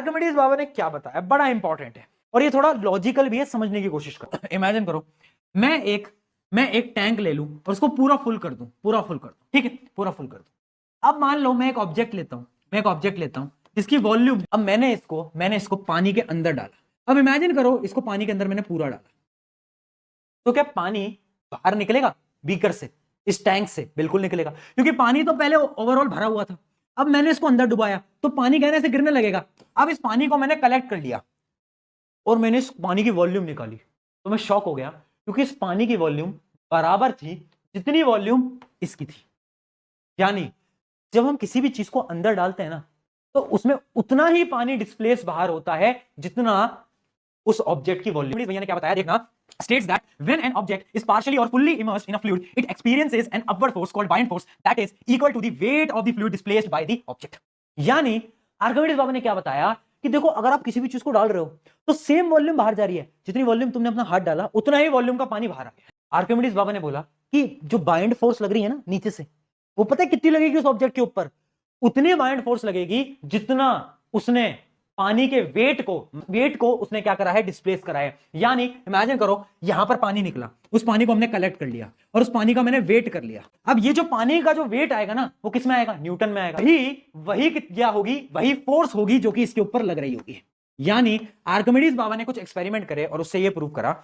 Archimedes बाबा ने क्या बताया, बड़ा इंपॉर्टेंट है और ये थोड़ा लॉजिकल भी है, समझने की कोशिश करो। इमेजिन करो मैं एक टैंक ले लूं और उसको पूरा फुल कर दूं, ठीक है, पूरा फुल कर दूं। अब मान लो मैं एक ऑब्जेक्ट लेता हूं जिसकी वॉल्यूम, अब मैंने इसको पानी के अंदर डाला। अब इमेजिन करो इसको पानी के अंदर मैंने पूरा डाला, तो क्या पानी बाहर निकलेगा बीकर से, इस टैंक से? बिल्कुल निकलेगा, क्योंकि पानी तो पहले ओवरऑल भरा हुआ था। अब मैंने इसको अंदर डुबाया तो पानी कहने से गिरने लगेगा। अब इस पानी को मैंने कलेक्ट कर लिया और मैंने इस पानी की वॉल्यूम निकाली, तो मैं शॉक हो गया, क्योंकि इस पानी की वॉल्यूम बराबर थी जितनी वॉल्यूम इसकी थी। यानी जब हम किसी भी चीज को अंदर डालते हैं ना, तो उसमें उतना ही पानी डिस्प्लेस बाहर होता है जितना उस ऑब्जेक्ट की वॉल्यूम। भैया ने क्या बताया, देखना, states that when an object is partially or fully immersed in a fluid, it experiences an upward force called buoyant force that is equal to the weight of the fluid displaced by the object. यानी Archimedes बाबा ने क्या बताया कि देखो, अगर आप किसी भी चीज को डाल रहे हो तो सेम वॉल्यूम बाहर जा रही है, जितनी वॉल्यूम तुमने अपना हाथ डाला उतना ही वॉल्यूम का पानी बाहर आ गया। आर्किमिडीज बाबा ने बोला कि जो बाइंड फोर्स लग रही है ना नीचे से, वो पता है कितनी लगेगी उस ऑब्जेक्ट के ऊपर? उतनी बाइंड फोर्स लगेगी जितना उसने पानी के वेट को उसने क्या करा है, डिस्प्लेस करा है। यानी इमेजिन करो यहां पर पानी निकला, उस पानी को हमने कलेक्ट कर लिया और उस पानी का मैंने वेट कर लिया। अब ये जो पानी का जो वेट आएगा ना, वो किस में आएगा? न्यूटन में आएगा। वही क्या होगी? वही फोर्स होगी जो कि इसके ऊपर लग रही होगी। यानी आर्किमिडीज बाबा ने कुछ एक्सपेरिमेंट करे और उससे ये प्रूव करा,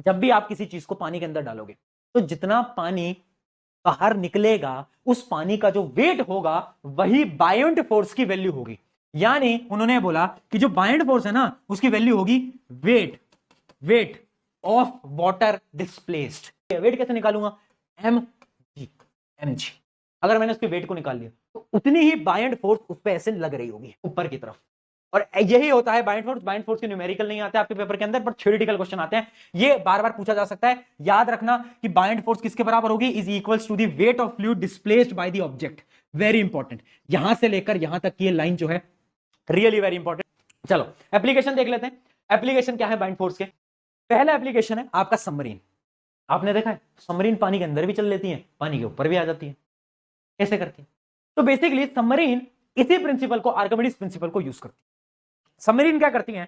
जब भी आप किसी चीज को पानी के अंदर डालोगे तो जितना पानी बाहर निकलेगा उस पानी का जो वेट होगा वही बायोंट फोर्स की वैल्यू होगी। यानी उन्होंने बोला कि जो बाइंड फोर्स है ना, उसकी वैल्यू होगी weight of water displaced. Weight कैसे निकालूंगा? mg। अगर मैंने उसके वेट को निकाल लिया तो उतनी ही बाइंड फोर्स उस पर ऐसे लग रही होगी ऊपर की तरफ। और यही होता है बाइंड फोर्स। बाइंड फोर्स के न्यूमेरिकल नहीं आते आपके पेपर के अंदर, पर थ्योरेटिकल क्वेश्चन आते हैं। ये बार बार पूछा जा सकता है। याद रखना कि बाइंड फोर्स किसके बराबर होगी? Is equals to the weight of fluid displaced by the object. Very important, यहां से लेकर यहां तक की लाइन जो है रियली वेरी इंपॉर्टेंट। चलो एप्लीकेशन देख लेते हैं। एप्लीकेशन क्या है बाइंड फोर्स के? पहला एप्लीकेशन है आपका सबमरीन। आपने देखा है सबमरीन पानी के अंदर भी चल लेती है, पानी के ऊपर भी आ जाती है। कैसे करती है? तो बेसिकली सबमरीन इसी प्रिंसिपल को, आर्किमिडीज प्रिंसिपल को यूज करती है। सबमरीन क्या करती हैं,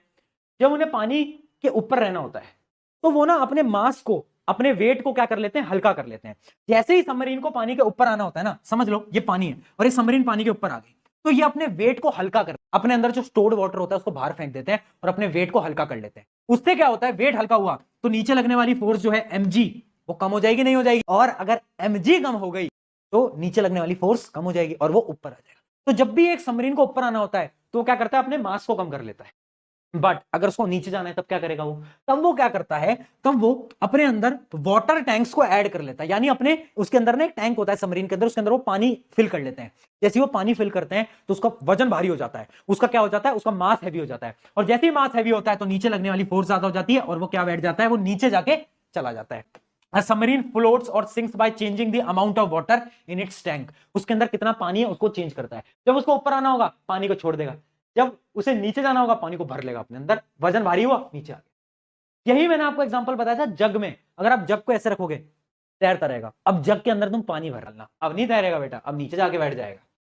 जब उन्हें पानी के ऊपर रहना होता है तो वो ना अपने मास को, अपने वेट को क्या कर लेते हैं? हल्का कर लेते हैं। जैसे ही सबमरीन को पानी के ऊपर आना होता है ना, समझ लो ये पानी है और ये सबमरीन पानी के ऊपर आ गई, तो ये अपने वेट को हल्का कर, अपने अंदर जो स्टोर्ड वाटर होता है उसको बाहर फेंक देते हैं और अपने वेट को हल्का कर लेते हैं। उससे क्या होता है? वेट हल्का हुआ तो नीचे लगने वाली फोर्स जो है mg, वो कम हो जाएगी, नहीं हो जाएगी? और अगर mg कम हो गई तो नीचे लगने वाली फोर्स कम हो जाएगी और वो ऊपर आ जाएगा। तो जब भी एक सबमरीन को ऊपर आना होता है तो वो क्या करता है? अपने मास को कम कर लेता है। बट अगर उसको नीचे जाना है तब क्या करेगा वो? तब वो क्या करता है? तब वो अपने अंदर वाटर टैंक्स को ऐड कर लेता है। यानी अपने उसके अंदर ना एक टैंक होता है सबमरीन के अंदर, उसके अंदर वो पानी फिल कर लेते हैं। जैसे वो पानी फिल करते हैं तो उसका वजन भारी हो जाता है, उसका क्या हो जाता है? उसका मास हैवी हो जाता है। और जैसे ही मास हैवी होता है तो नीचे लगने वाली फोर्स ज्यादा हो जाती है और वो क्या बैठ जाता है? वो नीचे जाके चला जाता है। सबमरीन फ्लोट्स और sinks by changing the amount of water in its tank. उसके अंदर कितना पानी है उसको चेंज करता है। जब उसको ऊपर आना होगा पानी को छोड़ देगा, जब उसे नीचे जाना होगा पानी को भर लेगा अपने अंदर। वजन भारी हुआ, नीचे आ गया। यही मैंने आपको एग्जांपल बताया था जग में। अगर आप जग को ऐसे रखोगे तैरता रहेगा। अब जग के अंदर तुम पानी भर डालना, अब नहीं तैरेगा बेटा, अब नीचे जाके बैठ जाएगा।